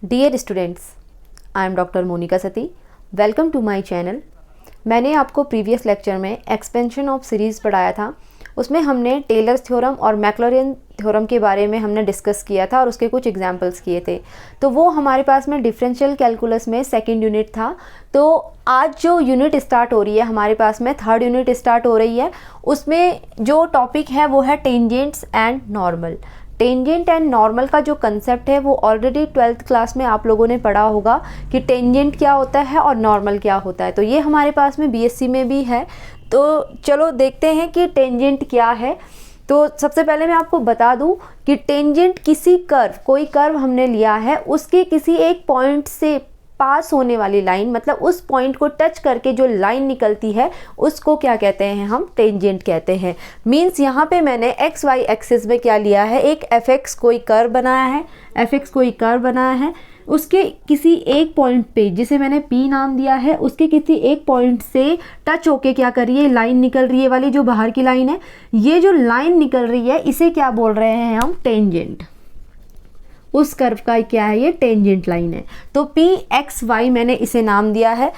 Dear students, I am doctor Monika Sati. Welcome to my channel. मैंने आपको previous lecture में expansion of series पढ़ाया था। उसमें हमने टेलर्स थ्योरम और मैक्लॉरिन थ्योरम के बारे में हमने डिस्कस किया था और उसके कुछ एग्जांपल्स किए थे। तो वो हमारे पास में डिफरेंशियल कैलकुलस में सेकंड यूनिट था। तो आज जो यूनिट स्टार्ट हो रही है हमारे पास में थर्ड यूनिट स्टार्ट हो रही है। उसमें जो टॉपिक है वो है tangents and normal. Tangent and normal का जो कंसेप्ट है वो ऑलरेडी 12th क्लास में आप लोगों ने पढ़ा होगा कि टेंजेंट क्या होता है और नॉर्मल क्या होता है। तो ये हमारे पास में बीएससी में भी है। तो चलो देखते हैं कि टेंजेंट क्या है। तो सबसे पहले मैं आपको बता दूं कि टेंजेंट किसी कर्व, कोई कर्व हमने लिया है, उसके किसी एक पॉइंट से पास होने वाली लाइन, मतलब उस पॉइंट को टच करके जो लाइन निकलती है उसको क्या कहते हैं, हम टेंजेंट कहते हैं। मींस यहाँ पे मैंने एक्स वाई एक्सिस में क्या लिया है, एक एफ एक्स कोई कर्व बनाया है, एफ एक्स कोई कर्व बनाया है, उसके किसी एक पॉइंट पे जिसे मैंने पी नाम दिया है, उसके किसी एक पॉइंट से टच होके क्या कर रही है, लाइन निकल रही है वाली जो बाहर की लाइन है, ये जो लाइन निकल रही है इसे क्या बोल रहे हैं हम, टेंजेंट। उस कर्व का क्या है, ये टेंजेंट लाइन है। तो पी एक्स वाई मैंने इसे नाम दिया है।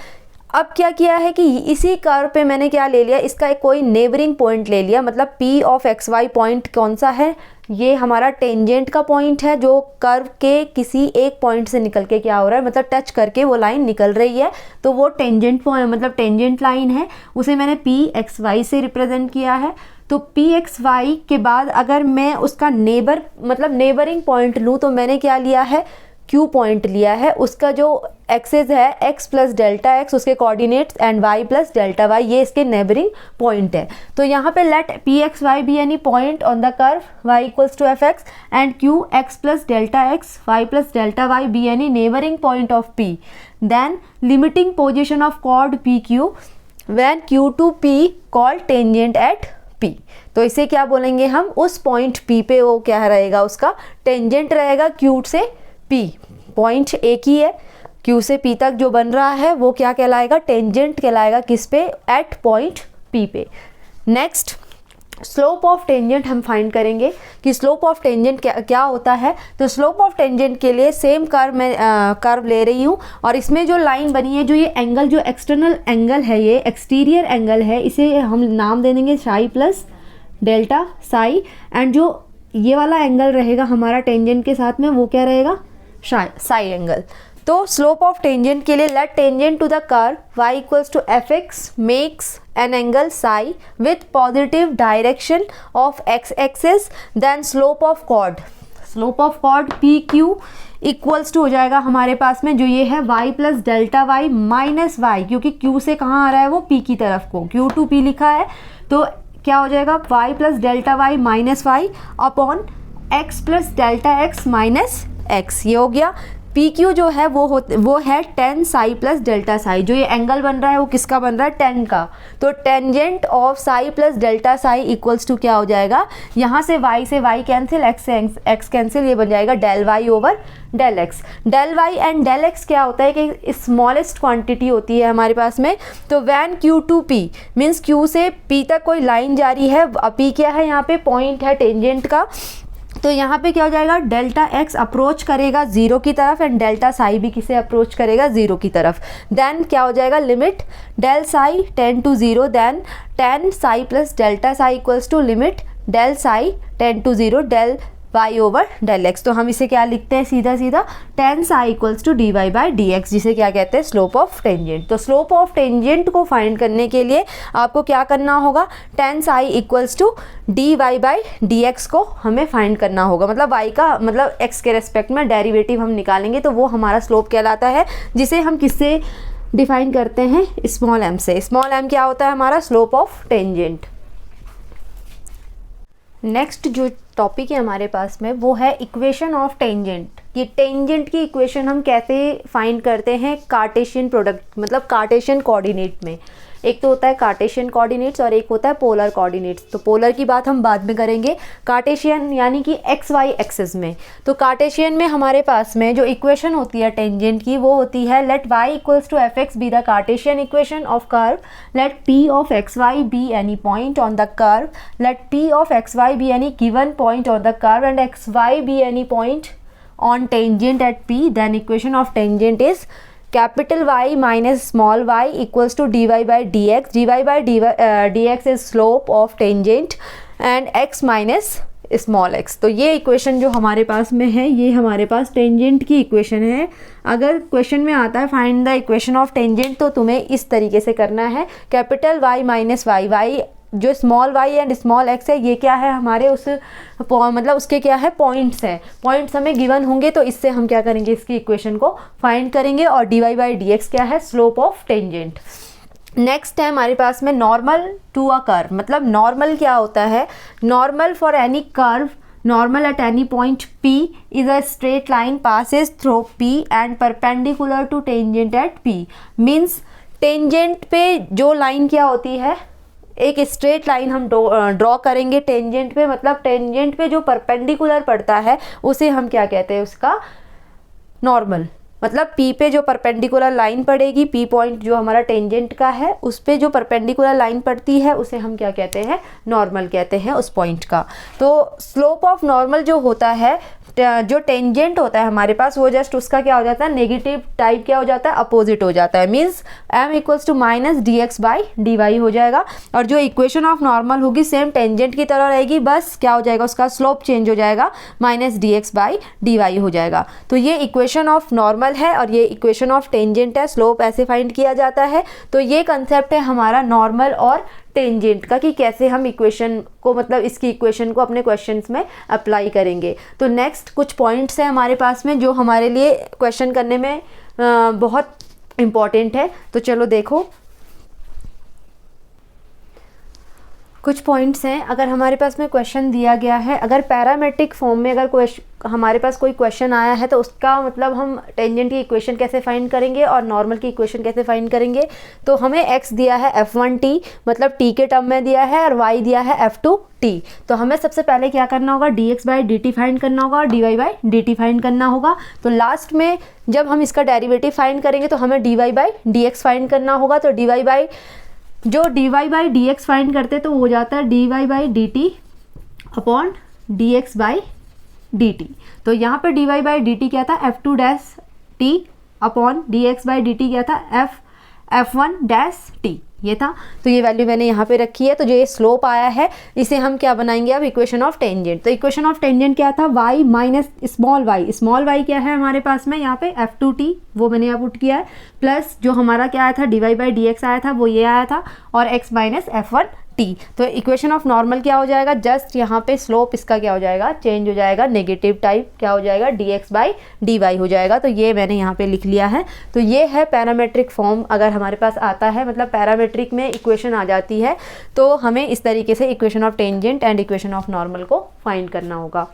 अब क्या किया है कि इसी कर्व पे मैंने क्या ले लिया, इसका एक कोई नेबरिंग पॉइंट ले लिया। मतलब P of x y point कौन सा है, ये हमारा टेंजेंट का पॉइंट है जो कर्व के किसी एक पॉइंट से निकल के क्या हो रहा है, मतलब टच करके वो लाइन निकल रही है। तो वो टेंजेंट पॉइंट, मतलब टेंजेंट लाइन है, उसे मैंने पी एक्स वाई से रिप्रेजेंट किया है। तो पी एक्स वाई के बाद अगर मैं उसका नेबर, मतलब नेबरिंग पॉइंट लूँ तो मैंने क्या लिया है, क्यू पॉइंट लिया है। उसका जो एक्सेस है एक्स प्लस डेल्टा एक्स, उसके coordinates, and y plus delta y, ये इसके नेबरिंग पॉइंट है। तो यहाँ पे let P x Y be any point on the curve y equals to f x and Q x plus delta x y plus delta y be any neighbouring point of P. Then limiting position of chord P Q when Q to P called tangent at P. तो इसे क्या बोलेंगे हम, उस point P पे वो क्या रहेगा, उसका टेंजेंट रहेगा क्यू से पी। पॉइंट एक ही है, क्यू से पी तक जो बन रहा है वो क्या कहलाएगा, टेंजेंट कहलाएगा। किस पे, एट पॉइंट पी पे। नेक्स्ट स्लोप ऑफ टेंजेंट हम फाइंड करेंगे कि स्लोप ऑफ टेंजेंट क्या होता है। तो स्लोप ऑफ टेंजेंट के लिए सेम कर्व मैं कर्व ले रही हूँ और इसमें जो लाइन बनी है, जो ये एंगल, जो एक्सटर्नल एंगल है, ये एक्सटीरियर एंगल है, इसे हम नाम दे देंगे Sai plus delta Sai. And जो ये वाला एंगल रहेगा हमारा टेंजेंट के साथ में, वो क्या रहेगा, साई एंगल। तो स्लोप ऑफ टेंजेंट के लिए let tangent to the curve y equals to f x makes an angle psi with positive direction of x axis. Then slope of chord, slope of chord P Q equals to हो जाएगा हमारे पास में जो ये है y plus delta y minus y, क्योंकि q से कहाँ आ रहा है, वो p की तरफ को, q टू p लिखा है। तो क्या हो जाएगा, y plus delta y minus y upon x plus delta x minus x. ये हो गया। पी क्यू जो है वो है tan psi plus delta psi. जो ये एंगल बन रहा है वो किसका बन रहा है, टेन का। तो tangent of psi plus delta psi equals to क्या हो जाएगा, यहाँ से y कैंसिल, x से x कैंसिल, ये बन जाएगा del y over del x। Del y and del x क्या होता है कि स्मॉलेस्ट क्वांटिटी होती है हमारे पास में। तो when q to p means q से p तक कोई लाइन जारी है, p क्या है, यहाँ पे पॉइंट है टेंजेंट का। तो यहाँ पे क्या हो जाएगा, डेल्टा एक्स अप्रोच करेगा जीरो की तरफ एंड डेल्टा साई भी किसे अप्रोच करेगा, जीरो की तरफ। देन क्या हो जाएगा, limit del psi tends to zero, then tan psi plus delta psi equals to limit del psi tends to zero del y over del x. तो हम इसे क्या लिखते हैं, सीधा सीधा tan psi equals to d y by d x, जिसे क्या कहते हैं, स्लोप ऑफ टेंजेंट। तो स्लोप ऑफ टेंजेंट को फाइंड करने के लिए आपको क्या करना होगा, tan psi equals to d y by d x को हमें फाइंड करना होगा। मतलब वाई का, मतलब एक्स के रेस्पेक्ट में डेरिवेटिव हम निकालेंगे तो वो हमारा स्लोप कहलाता है, जिसे हम किससे डिफाइन करते हैं, स्मॉल एम से। स्मॉल एम क्या होता है हमारा, स्लोप ऑफ टेंजेंट। नेक्स्ट जो टॉपिक है हमारे पास में वो है इक्वेशन ऑफ टेंजेंट। ये टेंजेंट की इक्वेशन हम कैसे फाइंड करते हैं, कार्टेशियन प्रोडक्ट, मतलब कार्टेशियन कोऑर्डिनेट में। एक तो होता है कार्टेशियन कोऑर्डिनेट्स और एक होता है पोलर कोऑर्डिनेट्स। तो पोलर की बात हम बाद में करेंगे। कार्टेशियन यानी कि एक्स वाई एक्सिस में। तो कार्टेशियन में हमारे पास में जो इक्वेशन होती है टेंजेंट की वो होती है let y equals to f x be the Cartesian equation of curve, let p of x Y be any point on the curve, let p of x Y be any given point on the curve and X Y be any point on tangent at P, then equation of tangent is capital Y minus small y equals to dy by dx. dy by dx is slope of tangent and x minus small x. तो ये equation जो हमारे पास में है ये हमारे पास tangent की इक्वेशन है. अगर क्वेश्चन में आता है find the equation of tangent तो तुम्हें इस तरीके से करना है. Capital Y minus y, y जो small y and small x है ये क्या है हमारे उस मतलब उसके क्या है पॉइंट्स है. पॉइंट्स हमें गिवन होंगे तो इससे हम क्या करेंगे इसकी इक्वेशन को फाइंड करेंगे. और dy बाई dx क्या है स्लोप ऑफ टेंजेंट. नेक्स्ट है हमारे पास में नॉर्मल टू अ कर्व. मतलब नॉर्मल क्या होता है, normal for any curve, normal at any point P is a straight line passes through P and perpendicular to tangent at P. Means tangent पे जो लाइन क्या होती है, एक स्ट्रेट लाइन हम ड्रॉ करेंगे टेंजेंट पे. मतलब टेंजेंट पे जो परपेंडिकुलर पड़ता है उसे हम क्या कहते हैं उसका नॉर्मल. मतलब P पे जो परपेंडिकुलर लाइन पड़ेगी, P पॉइंट जो हमारा टेंजेंट का है उस पे जो परपेंडिकुलर लाइन पड़ती है उसे हम क्या कहते हैं नॉर्मल कहते हैं उस पॉइंट का. तो स्लोप ऑफ नॉर्मल जो होता है, जो टेंजेंट होता है हमारे पास वो जस्ट उसका क्या हो जाता है नेगेटिव टाइप क्या हो जाता है अपोजिट हो जाता है. Means m equals to minus d x by d y हो जाएगा. और जो इक्वेशन ऑफ नॉर्मल होगी सेम टेंजेंट की तरह रहेगी, बस क्या हो जाएगा उसका स्लोप चेंज हो जाएगा, minus d x by d y हो जाएगा. तो ये इक्वेशन ऑफ नॉर्मल है और ये इक्वेशन ऑफ टेंजेंट है. स्लोप ऐसे फाइंड किया जाता है. तो ये कंसेप्ट है हमारा नॉर्मल और टेंजेंट का कि कैसे हम इक्वेशन को मतलब इसकी इक्वेशन को अपने क्वेश्चंस में अप्लाई करेंगे. तो नेक्स्ट कुछ पॉइंट्स हैं हमारे पास में जो हमारे लिए क्वेश्चन करने में बहुत इम्पॉर्टेंट है. तो चलो देखो कुछ पॉइंट्स हैं. अगर हमारे पास में क्वेश्चन दिया गया है, अगर पैरामेट्रिक फॉर्म में अगर हमारे पास कोई क्वेश्चन आया है तो उसका मतलब हम टेंजेंट की इक्वेशन कैसे फाइंड करेंगे और नॉर्मल की इक्वेशन कैसे फाइंड करेंगे. तो हमें x दिया है f1t मतलब t के टर्म में दिया है और y दिया है f2t. तो हमें सबसे पहले क्या करना होगा dx बाई dt फाइंड करना होगा और dy बाई dt फाइंड करना होगा. तो लास्ट में जब हम इसका डेरिवेटिव फाइंड करेंगे तो हमें dy बाई dx फाइंड करना होगा. तो dy बाई जो dy बाई dx फाइंड करते तो हो जाता है dy by dt upon dx by dt. तो यहाँ पे dy बाई dt क्या था f2 dash t upon dx by dt क्या था f1 डैश t ये था. तो ये वैल्यू मैंने यहाँ पे रखी है. तो जो ये स्लोप आया है इसे हम क्या बनाएंगे अब इक्वेशन ऑफ टेंजेंट. तो इक्वेशन ऑफ टेंजेंट क्या था y minus small y. Small y क्या है हमारे पास में यहाँ पे f2t वो मैंने यहाँ पुट किया है, प्लस जो हमारा क्या आया था dy बाई dx आया था वो ये आया था और x माइनस f1t. तो इक्वेशन ऑफ नॉर्मल क्या हो जाएगा, जस्ट यहाँ पे स्लोप इसका क्या हो जाएगा चेंज हो जाएगा, नेगेटिव टाइप क्या हो जाएगा dx बाई dy हो जाएगा. तो ये मैंने यहाँ पे लिख लिया है. तो ये है पैरामेट्रिक फॉर्म. अगर हमारे पास आता है मतलब पैरामेट्रिक में इक्वेशन आ जाती है तो हमें इस तरीके से equation of tangent and equation of normal को फाइंड करना होगा.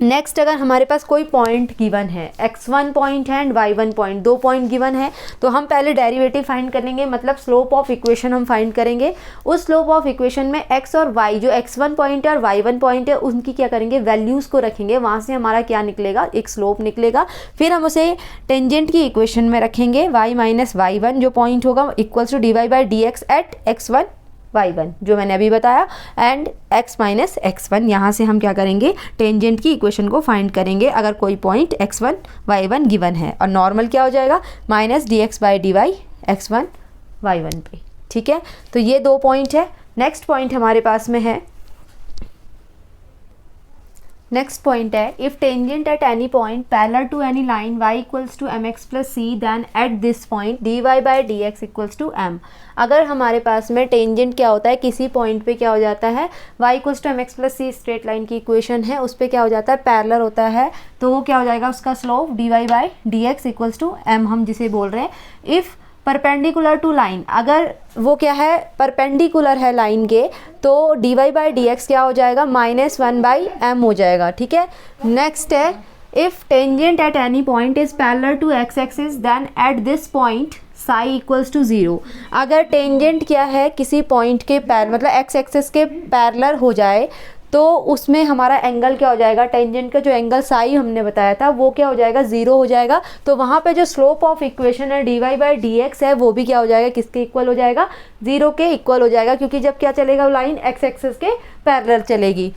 नेक्स्ट अगर हमारे पास कोई पॉइंट गिवन है, x1 पॉइंट है एंड y1 पॉइंट, दो पॉइंट गिवन है तो हम पहले डेरिवेटिव फाइंड करेंगे मतलब स्लोप ऑफ इक्वेशन हम फाइंड करेंगे. उस स्लोप ऑफ इक्वेशन में x और y जो x1 पॉइंट है और y1 पॉइंट है उनकी क्या करेंगे वैल्यूज़ को रखेंगे. वहाँ से हमारा क्या निकलेगा एक स्लोप निकलेगा. फिर हम उसे टेंजेंट की इक्वेशन में रखेंगे. y माइनस y1 जो पॉइंट होगा equals to dy by dx at x1 y1 जो मैंने अभी बताया एंड x माइनस x1. यहाँ से हम क्या करेंगे टेंजेंट की इक्वेशन को फाइंड करेंगे अगर कोई पॉइंट x1 y1 गिवन है. और नॉर्मल क्या हो जाएगा minus dx by dy x1 y1 पे. ठीक है. तो ये दो पॉइंट है. नेक्स्ट पॉइंट हमारे पास में है, नेक्स्ट पॉइंट है if tangent at any point parallel to any line y equals to mx plus C then at this point dy by dx equals to m. अगर हमारे पास में टेंजेंट क्या होता है किसी पॉइंट पे क्या हो जाता है y equals to mx plus C straight line की इक्वेशन है उस पर क्या हो जाता है पैरेलल होता है. तो वो क्या हो जाएगा उसका slope dy by dx equals to m हम जिसे बोल रहे हैं. इफ़ परपेंडिकुलर टू लाइन, अगर वो क्या है परपेंडिकुलर है लाइन के तो dy बाई dx क्या हो जाएगा माइनस 1 बाई m हो जाएगा. ठीक है. नेक्स्ट है if tangent at any point is parallel to x axis then at this point psi equals to 0. अगर टेंजेंट क्या है किसी पॉइंट के मतलब x एक्सिस के पैरेलल हो जाए तो उसमें हमारा एंगल क्या हो जाएगा टेंजेंट का जो एंगल साई हमने बताया था वो क्या हो जाएगा 0 हो जाएगा. तो वहाँ पे जो स्लोप ऑफ इक्वेशन है dy बाई dx है वो भी क्या हो जाएगा किसके इक्वल हो जाएगा 0 के इक्वल हो जाएगा क्योंकि जब क्या चलेगा लाइन x एक्सिस के पैरेलल चलेगी.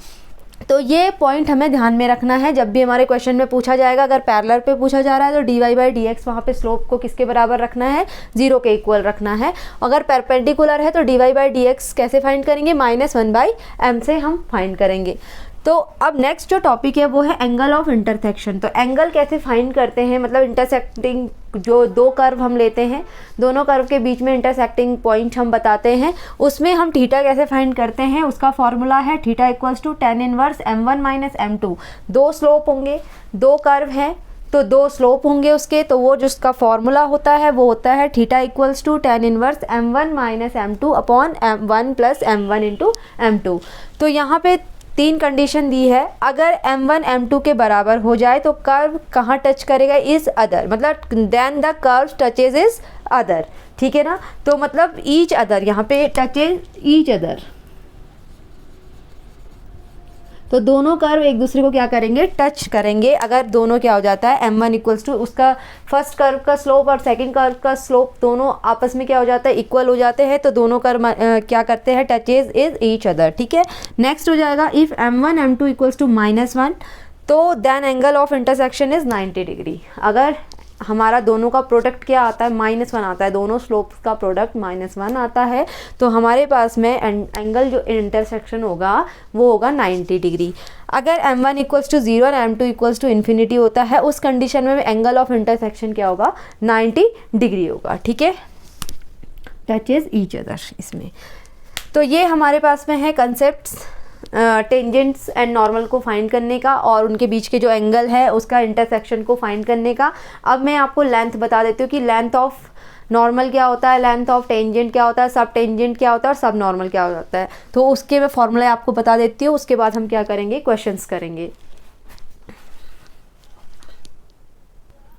तो ये पॉइंट हमें ध्यान में रखना है जब भी हमारे क्वेश्चन में पूछा जाएगा। अगर पैरेलल पे पूछा जा रहा है तो d y by d x वहाँ पर स्लोप को किसके बराबर रखना है, 0 के इक्वल रखना है। अगर परपेंडिकुलर है तो d y by d x कैसे फाइंड करेंगे, -1/m से हम फाइंड करेंगे। तो अब नेक्स्ट जो टॉपिक है वो है एंगल ऑफ इंटरसेक्शन। तो एंगल कैसे फाइंड करते हैं, मतलब इंटरसेक्टिंग जो दो कर्व हम लेते हैं, दोनों कर्व के बीच में इंटरसेक्टिंग पॉइंट हम बताते हैं, उसमें हम थीटा कैसे फाइंड करते हैं। उसका फॉर्मूला है theta equals to tan inverse m1 minus m2। दो स्लोप होंगे, दो कर्व हैं तो दो स्लोप होंगे उसके, तो वो जिसका फॉर्मूला होता है वो होता है theta equals to tan inverse m1 minus m2 upon m1 plus m1 into m2। तो यहाँ पे 3 कंडीशन दी है। अगर m1 m2 के बराबर हो जाए तो कर्व कहाँ टच करेगा, इज अदर, मतलब then the curve touches each other, ठीक है ना। तो मतलब ईच अदर, यहाँ पे टचेज ईच अदर, तो दोनों कर्व एक दूसरे को क्या करेंगे, टच करेंगे। अगर दोनों क्या हो जाता है, m1 इक्वल्स टू उसका फर्स्ट कर्व का स्लोप और सेकंड कर्व का स्लोप दोनों आपस में क्या हो जाता है, इक्वल हो जाते हैं, तो दोनों कर्व क्या करते हैं, टचेज इज ईच अदर, ठीक है। नेक्स्ट हो जाएगा if m1 m2 equals to -1 तो then angle of intersection is 90 degree. अगर हमारा दोनों का प्रोडक्ट क्या आता है, -1 आता है, दोनों स्लोप्स का प्रोडक्ट -1 आता है, तो हमारे पास में एंगल जो इंटरसेक्शन होगा वो होगा 90 डिग्री। अगर m1 इक्वल्स टू 0 और m2 इक्वल्स टू इन्फिनिटी होता है, उस कंडीशन में एंगल ऑफ इंटरसेक्शन क्या होगा, 90 डिग्री होगा, ठीक है, टचेज ईच अदर इसमें। तो ये हमारे पास में है कंसेप्ट्स टेंजेंट्स एंड नॉर्मल को फाइंड करने का और उनके बीच के जो एंगल है उसका इंटरसेक्शन को फाइंड करने का। अब मैं आपको लेंथ बता देती हूँ कि लेंथ ऑफ नॉर्मल क्या होता है, लेंथ ऑफ टेंजेंट क्या होता है, सब टेंजेंट क्या होता है और सब नॉर्मल क्या होता है। तो उसके मैं फॉर्मूला आपको बता देती हूँ, उसके बाद हम क्या करेंगे, क्वेश्चंस करेंगे।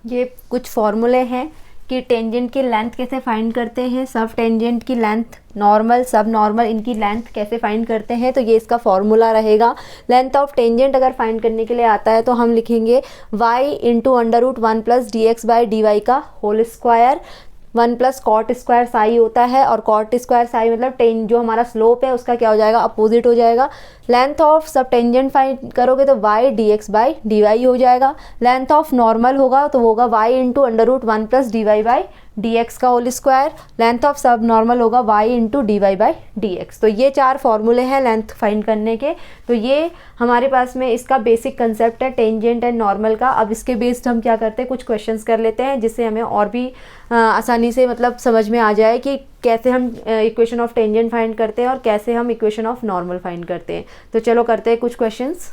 ये कुछ फॉर्मूले हैं कि टेंजेंट की लेंथ कैसे फाइंड करते हैं, सब टेंजेंट की लेंथ, नॉर्मल सब नॉर्मल, इनकी लेंथ कैसे फाइंड करते हैं। तो ये इसका फॉर्मूला रहेगा। लेंथ ऑफ टेंजेंट अगर फाइंड करने के लिए आता है तो हम लिखेंगे y into √1 plus dx by dy का whole square, 1 plus cot square psi होता है, और कॉट स्क्वायर साई मतलब जो हमारा स्लोप है उसका क्या हो जाएगा, अपोजिट हो जाएगा। लेंथ ऑफ सब टेंजेंट फाइंड करोगे तो y dx बाई dy हो जाएगा। लेंथ ऑफ नॉर्मल होगा तो होगा y into √1 plus dy by dx का होल स्क्वायर। लेंथ ऑफ सब नॉर्मल होगा y into dy by dx। तो ये 4 फॉर्मूले हैं लेंथ फाइंड करने के। तो ये हमारे पास में इसका बेसिक कंसेप्ट है टेंजेंट एंड नॉर्मल का। अब इसके बेस्ड हम क्या करते हैं, कुछ क्वेश्चंस कर लेते हैं जिससे हमें और भी आसानी से मतलब समझ में आ जाए कि कैसे हम इक्वेशन ऑफ टेंजेंट फाइंड करते हैं और कैसे हम इक्वेशन ऑफ नॉर्मल फाइंड करते हैं। तो चलो करते हैं कुछ क्वेश्चंस।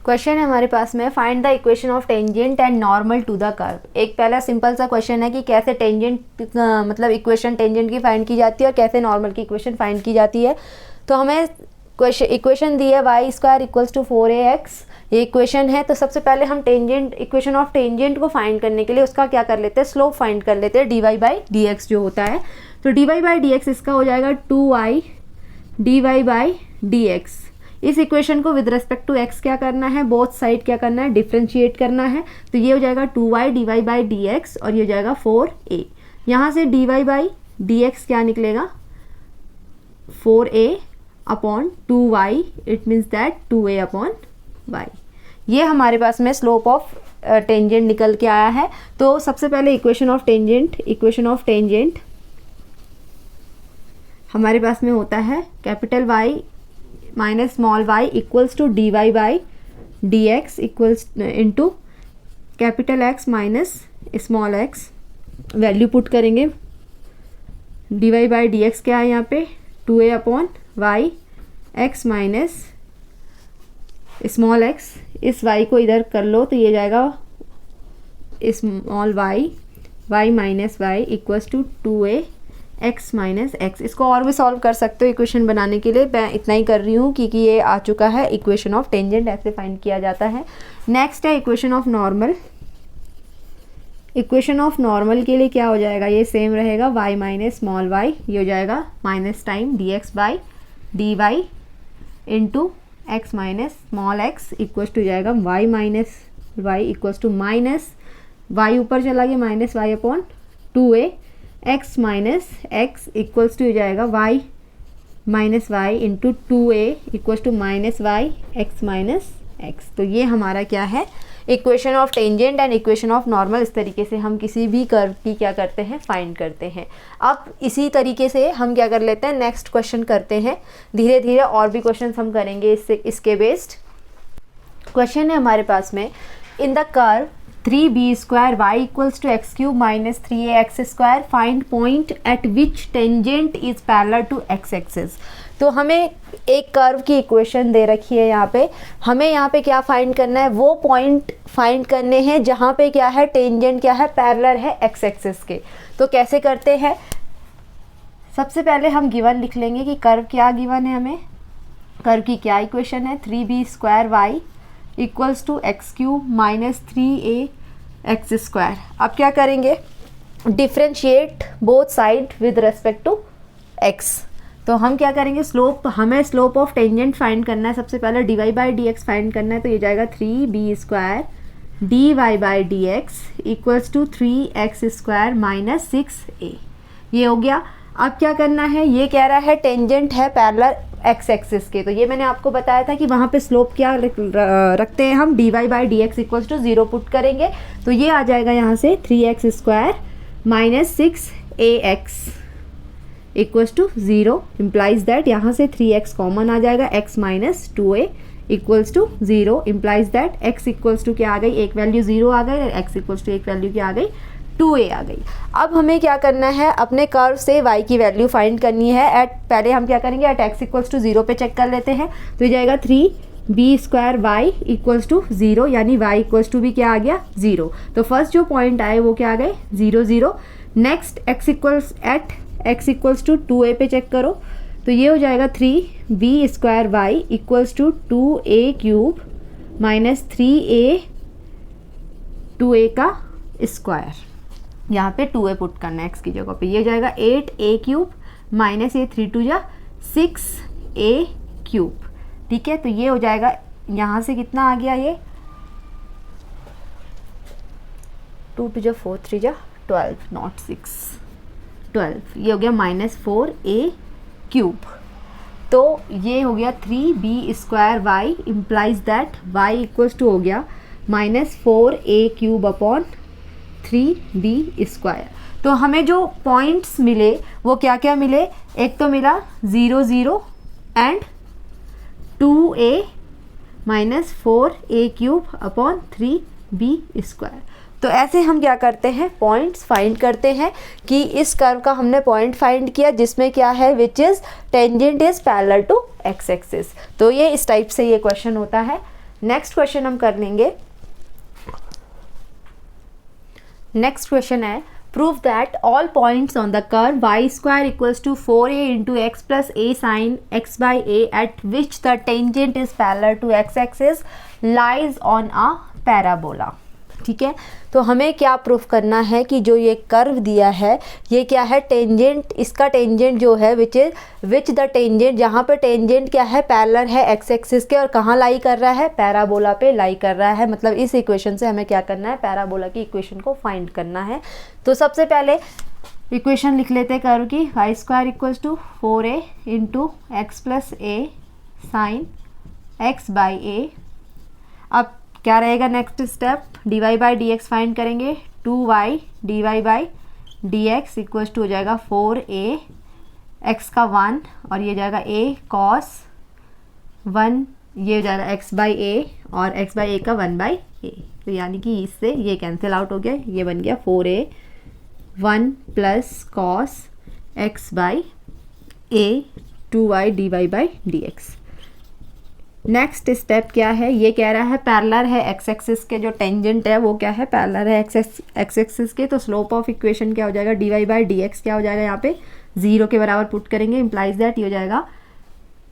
क्वेश्चन है हमारे पास में, find the equation of tangent and normal to the curve. एक पहला सिंपल सा क्वेश्चन है कि कैसे टेंजेंट मतलब इक्वेशन टेंजेंट की फाइंड की जाती है और कैसे नॉर्मल की इक्वेशन फाइंड की जाती है। तो हमें इक्वेशन दी है y square equals to 4ax, ये इक्वेशन है। तो सबसे पहले हम टेंजेंट इक्वेशन ऑफ टेंजेंट को फाइंड करने के लिए उसका क्या कर लेते हैं, स्लोप फाइंड कर लेते हैं, dy बाई dx जो होता है। तो dy बाई dx इसका हो जाएगा 2y dy बाई dx। इस इक्वेशन को विद रिस्पेक्ट टू x क्या करना है, बोथ साइड क्या करना है, डिफ्रेंशिएट करना है। तो ये हो जाएगा 2y dy बाई dx और ये हो जाएगा 4a। यहाँ से dy बाई dx क्या निकलेगा, 4a upon 2y, it means that 2a upon y। ये हमारे पास में स्लोप ऑफ टेंजेंट निकल के आया है। तो सबसे पहले इक्वेशन ऑफ टेंजेंट हमारे पास में होता है capital Y minus small y equals to dy by dx equals into capital X minus small x। Value put करेंगे, dy बाई dx क्या है यहाँ पे, 2a upon y, x minus small x। इस y को इधर कर लो तो ये जाएगा small y minus y equals to 2a x minus x। इसको और भी सॉल्व कर सकते हो इक्वेशन बनाने के लिए, मैं इतना ही कर रही हूँ क्योंकि ये आ चुका है। इक्वेशन ऑफ टेंजेंट ऐसे फाइंड किया जाता है। नेक्स्ट है equation of normal. Equation of normal के लिए क्या हो जाएगा, ये सेम रहेगा, y माइनस स्मॉल y, ये हो जाएगा minus time dx by dy into x minus small x equals to जाएगा y minus y equals to minus y ऊपर चला गया minus y upon 2a, x minus x equals to हो जाएगा y minus y into 2a equals to minus y x minus x. तो ये हमारा क्या है, equation of tangent and equation of normal. इस तरीके से हम किसी भी कर्व की क्या करते हैं, फाइंड करते हैं। अब इसी तरीके से हम क्या कर लेते हैं, नेक्स्ट क्वेश्चन करते हैं। धीरे धीरे और भी क्वेश्चन हम करेंगे इसके बेस्ड। क्वेश्चन है हमारे पास में, in the curve 3b² y equals to x³ minus 3ax² find point at which tangent is parallel to x axis. तो हमें एक कर्व की इक्वेशन दे रखी है यहाँ पे, हमें यहाँ पे क्या फाइंड करना है, वो पॉइंट फाइंड करने हैं जहाँ पे क्या है, टेंजेंट क्या है, पैरेलल है x एक्सिस के। तो कैसे करते हैं, सबसे पहले हम गिवन लिख लेंगे कि कर्व क्या गिवन है, हमें कर्व की क्या इक्वेशन है, 3b² y equals to x³ minus 3ax²। अब क्या करेंगे, differentiate both side with respect to x। तो हम क्या करेंगे, स्लोप, हमें स्लोप ऑफ टेंजेंट फाइंड करना है। सबसे पहले dy/dx फाइंड करना है। तो ये जाएगा 3b² dy/dx equals to 3x² minus 6a। ये हो गया। अब क्या करना है, ये कह रहा है टेंजेंट है पैरेलल x एक्सिस के। तो ये मैंने आपको बताया था कि वहाँ पे स्लोप क्या रखते हैं हम, dy/dx इक्वल्स टू 0 पुट करेंगे। तो ये आ जाएगा यहाँ से 3x² minus 6ax equals to 0 implies that यहाँ से 3x कॉमन आ जाएगा, x minus 2a equals to 0 implies that x equals to क्या आ गई, एक वैल्यू 0 आ गई, x इक्वल्स टू एक वैल्यू क्या आ गई, 2a आ गई। अब हमें क्या करना है, अपने कर्व से y की वैल्यू फाइंड करनी है। पहले हम क्या करेंगे, एट x इक्वल्स टू 0 पे चेक कर लेते हैं। तो ये जाएगा 3b² y इक्वल्स टू 0, यानी y इक्वल्स टू भी क्या आ गया, 0। तो फर्स्ट जो पॉइंट आए वो क्या आ गए, 0 0। Next x equals to 2a पे चेक करो। तो ये हो जाएगा 3b² y equals to 2a³ minus 3a 2a का स्क्वायर। यहाँ पे 2a पुट करना है x की जगह पे। ये जाएगा 8a³ माइनस ये 3 2 जा 6a³। ठीक है, तो ये हो जाएगा, यहाँ से कितना आ गया, ये 2 2 जा 4 3 जा 12 नॉट 6 12। ये हो गया माइनस 4a³। तो ये हो गया 3b² y implies that y equals to हो गया माइनस 4a³ अपॉन 3b²। तो हमें जो पॉइंट्स मिले वो क्या क्या मिले, एक तो मिला 0 0 and 2a minus 4a³ upon 3b²। तो ऐसे हम क्या करते हैं, पॉइंट्स फाइंड करते हैं कि इस कर्व का हमने पॉइंट फाइंड किया जिसमें क्या है, which is tangent is parallel to x axis. तो ये इस टाइप से ये क्वेश्चन होता है। नेक्स्ट क्वेश्चन हम कर लेंगे। नेक्स्ट क्वेश्चन है, prove that all points on the curve y² equals to 4a into x plus a sine x/a at which the tangent is parallel to x axis lies on a parabola. ठीक है, तो हमें क्या proof करना है कि जो ये कर्व दिया है ये क्या है, टेंजेंट, इसका टेंजेंट जो है विच द टेंजेंट, जहाँ पे टेंजेंट क्या है, पैरेलल है x एक्सिस के, और कहाँ लाई कर रहा है, पैराबोला पे लाई कर रहा है। मतलब इस इक्वेशन से हमें क्या करना है, पैराबोला की इक्वेशन को फाइंड करना है। तो सबसे पहले इक्वेशन लिख लेते हैं कर्व की, y² equals to 4a into x plus a sine x/a। अब क्या रहेगा नेक्स्ट स्टेप, dy/dx फाइंड करेंगे, 2y dy/dx इक्वल्स टू हो जाएगा 4a x का 1 और ये जाएगा a cos 1, ये हो जाएगा x/a और x/a का 1/a। तो यानी कि इससे ये कैंसिल आउट हो गया, ये बन गया 4a 1 plus cos x/a 2y dy/dx। Next step क्या है, ये कह रहा है पैरेलल है x एक्सिस के, जो टेंजेंट है वो क्या है, पैरेलल है x एक्सिस के। तो स्लोप ऑफ इक्वेशन क्या हो जाएगा, dy/dx क्या हो जाएगा, यहाँ पे 0 के बराबर पुट करेंगे, इम्प्लाइज दैट ये हो जाएगा,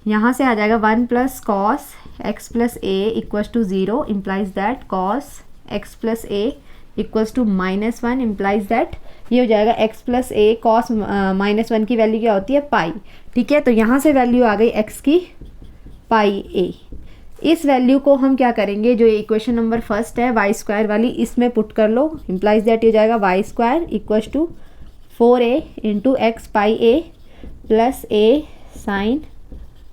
यहाँ से आ जाएगा 1 plus cos x plus a equals to 0, implies that cos x plus a equals to -1, implies that ये हो जाएगा x प्लस a कॉस -1 की वैल्यू क्या होती है, पाई। ठीक है, तो यहाँ से वैल्यू आ गई x की पाई a। इस वैल्यू को हम क्या करेंगे, जो इक्वेशन नंबर फर्स्ट है y² वाली, इसमें पुट कर लो, इम्प्लाइज दैट हो जाएगा y² equals to 4a into x pi a plus a sine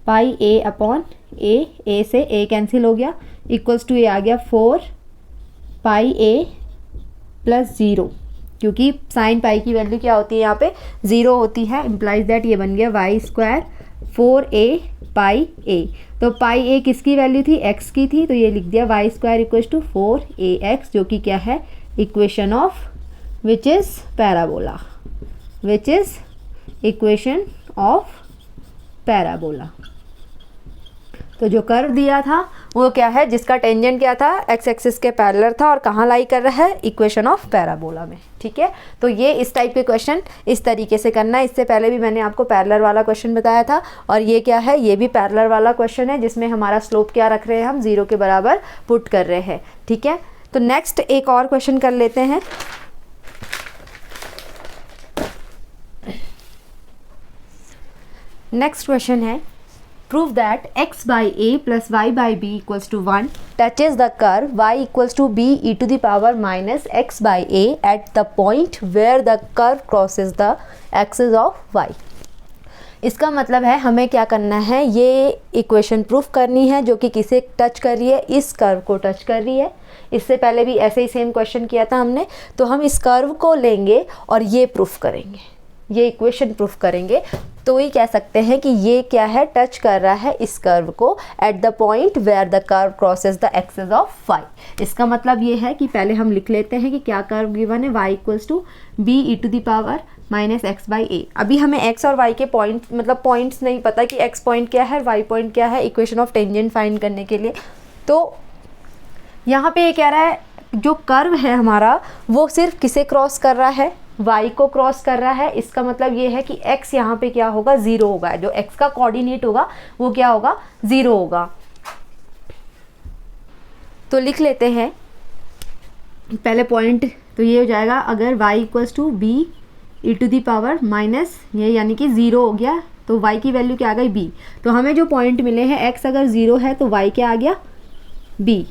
pi a upon a से ए कैंसिल हो गया, इक्वल्स टू ये आ गया 4 पाई ए प्लस 0, क्योंकि साइन पाई की वैल्यू क्या होती है यहाँ पे 0 होती है, इम्प्लाइज दैट ये बन गया वाई स्क्वायर 4a पाई ए। तो पाई ए किसकी वैल्यू थी, x की थी, तो ये लिख दिया Y square equals to 4ax, जो कि क्या है equation of which is parabola, which is equation of parabola. तो जो कर्व दिया था वो क्या है, जिसका टेंजेंट क्या था, एक्स एक्सिस के पैरेलल था और कहाँ लाई कर रहा है, इक्वेशन ऑफ पैराबोला में। ठीक है, तो ये इस टाइप के क्वेश्चन इस तरीके से करना है। इससे पहले भी मैंने आपको पैरेलल वाला क्वेश्चन बताया था, और ये क्या है, ये भी पैरेलल वाला क्वेश्चन है जिसमें हमारा स्लोप क्या रख रहे हैं, हम 0 के बराबर पुट कर रहे हैं। ठीक है, तो नेक्स्ट एक और क्वेश्चन कर लेते हैं। नेक्स्ट क्वेश्चन है, prove that x by a plus y by b equals to 1 touches the curve y equals to b e to the power minus x by a at the point where the curve crosses the axis of y। इसका मतलब है हमें क्या करना है, ये equation proof करनी है जो कि किसे टच कर रही है, इस कर्व को टच कर रही है। इससे पहले भी ऐसे ही सेम क्वेश्चन किया था हमने, तो हम इस कर्व को लेंगे और ये प्रूफ करेंगे, ये इक्वेशन प्रूफ करेंगे, तो ही कह सकते हैं कि ये क्या है, टच कर रहा है इस कर्व को at the point where the curve crosses the axis of y। इसका मतलब ये है कि पहले हम लिख लेते हैं कि क्या कर्व गिवन है, y equals to b e to the power minus x by a. अभी हमें x और y के पॉइंट मतलब पॉइंट्स नहीं पता कि x पॉइंट क्या है, y पॉइंट क्या है, इक्वेशन ऑफ टेंजेंट फाइंड करने के लिए। तो यहाँ पे ये कह रहा है जो कर्व है हमारा वो सिर्फ किसे क्रॉस कर रहा है, y को क्रॉस कर रहा है। इसका मतलब ये है कि x यहाँ पे क्या होगा, 0 होगा, जो x का कोऑर्डिनेट होगा वो क्या होगा, 0 होगा। तो लिख लेते हैं पहले पॉइंट, तो ये हो जाएगा अगर y equals to b e to the power minus ये यानी कि 0 हो गया, तो y की वैल्यू क्या आ गई b। तो हमें जो पॉइंट मिले हैं x अगर 0 है तो y क्या आ गया b।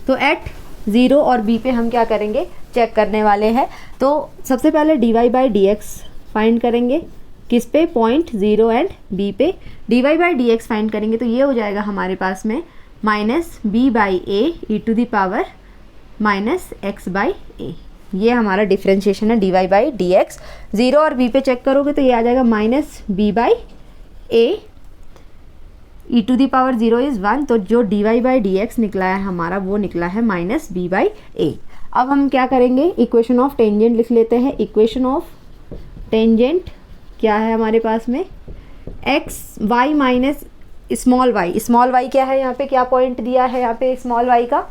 तो एट 0 और b पे हम क्या करेंगे, चेक करने वाले हैं। तो सबसे पहले dy by d x find करेंगे, किस पे, पॉइंट 0 एंड b पे। dy by d x find करेंगे तो ये हो जाएगा हमारे पास में minus b by a e to the power minus x by a. ये हमारा डिफ्रेंशिएशन है dy बाई डी एक्स। 0 और b पे चेक करोगे तो ये आ जाएगा minus b by a e to the power 0 is 1। तो जो dy बाई डी एक्स निकला है हमारा वो निकला है माइनस b बाई ए। अब हम क्या करेंगे, इक्वेशन ऑफ टेंजेंट लिख लेते हैं। इक्वेशन ऑफ टेंजेंट क्या है हमारे पास में, x y minus small y. Small y क्या है, यहाँ पे क्या पॉइंट दिया है, यहाँ पे स्मॉल वाई का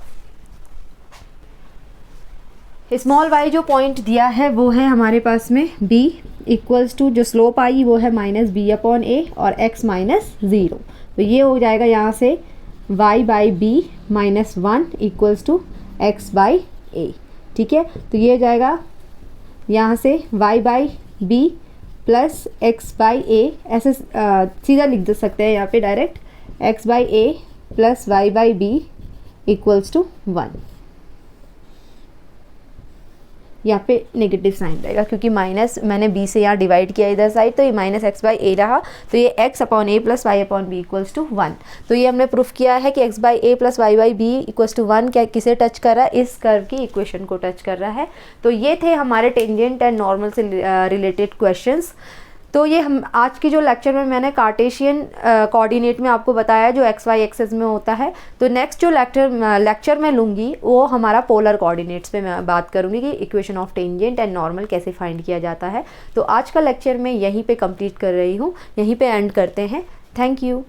स्मॉल वाई जो पॉइंट दिया है वो है हमारे पास में b इक्वल्स टू जो स्लोप आई वो है माइनस बी अपॉन ए और x माइनस 0। तो ये हो जाएगा यहाँ से y by b minus 1 equals to x by a. ठीक है, तो ये हो जाएगा यहाँ से y by b plus x by a, ऐसे सीधा लिख दे सकते हैं यहाँ पे direct, x by a plus y by b equals to 1। यहाँ पे नेगेटिव साइन रहेगा क्योंकि माइनस मैंने b से यहाँ डिवाइड किया इधर साइड, तो ये माइनस एक्स बाई ए रहा, तो ये x upon a plus y upon b equals to 1। तो ये हमने प्रूफ किया है कि x by a plus y by b equals to 1 क्या किसे टच कर रहा है, इस कर्व की इक्वेशन को टच कर रहा है। तो ये थे हमारे टेंजेंट एंड नॉर्मल से रिलेटेड क्वेश्चंस। तो ये हम आज की जो लेक्चर में मैंने कार्टेशियन कोऑर्डिनेट में आपको बताया जो एक्स वाई एक्सेस में होता है। तो नेक्स्ट जो लेक्चर मैं लूँगी वो हमारा पोलर कोऑर्डिनेट्स पे मैं बात करूँगी कि equation of tangent and normal कैसे फाइंड किया जाता है। तो आज का लेक्चर मैं यहीं पे कंप्लीट कर रही हूँ, यहीं पे एंड करते हैं। Thank you.